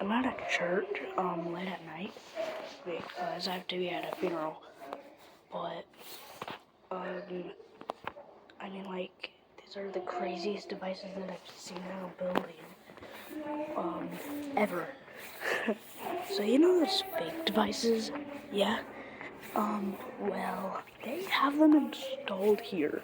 I'm at a church late at night because I have to be at a funeral. But I mean, like, these are the craziest devices that I've seen in a building ever. So you know those fake devices? Yeah. Well, they have them installed here.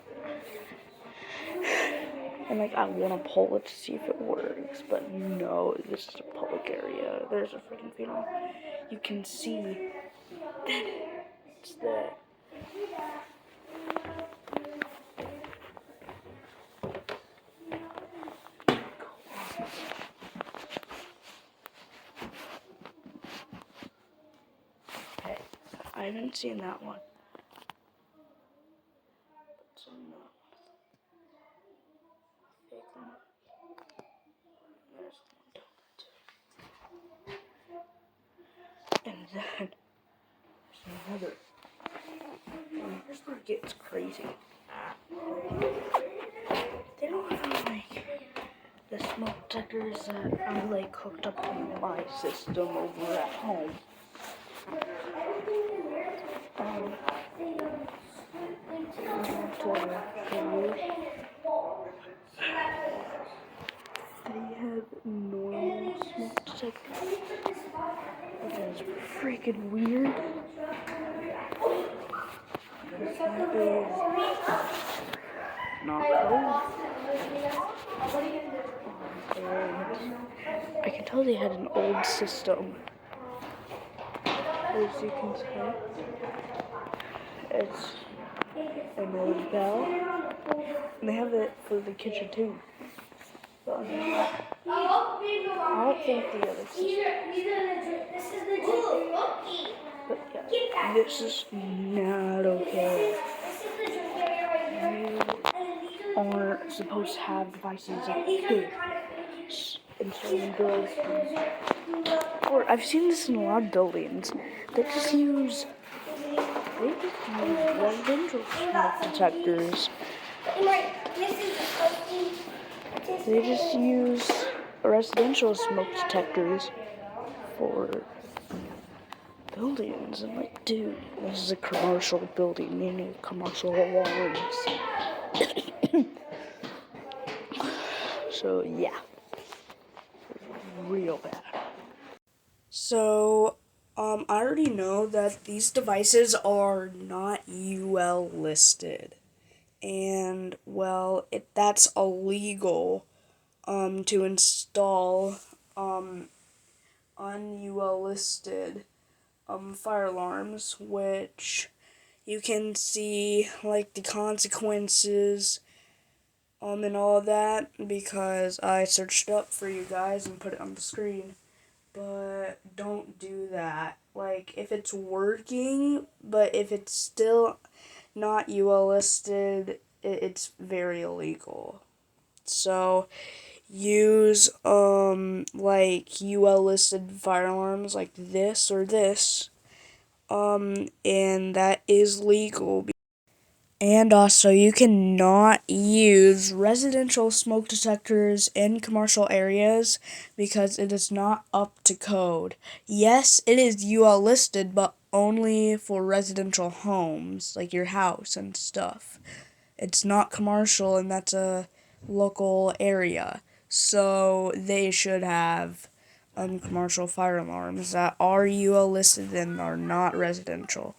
And like, I want to pull it to see if it works, but no, this is a public area. There's a freaking funeral. You can see that it's there. Okay, I haven't seen that one. But so no. Fake one. There's one. And then there's another. And here's where it gets crazy. They don't have like the smoke detectors that I'm like hooked up to my system over at home. They have normal smoke detectors, which is freaking weird. This is not cool. I can tell they had an old system. As you can see, it's an old bell. And they have it for the kitchen too. But I don't think the other system. But yeah, this is not okay. You aren't supposed to have devices like this in certain buildings. Or I've seen this in a lot of buildings. They just use residential smoke detectors. They just use residential smoke detectors for buildings. And like, dude, this is a commercial building. You need commercial alarms. So yeah, real bad. So I already know that these devices are not UL listed. And well, that's illegal to install UL listed fire alarms, which you can see like the consequences and all that, because I searched up for you guys and put it on the screen. But don't do that. Like, if it's working, but if it's still not UL listed, it's very illegal. So use like UL listed fire alarms like this or this, and that is legal. And also, you cannot use residential smoke detectors in commercial areas because it is not up to code. Yes, it is UL listed, but only for residential homes, like your house and stuff. It's not commercial, and that's a local area. So they should have commercial fire alarms that are UL listed and are not residential.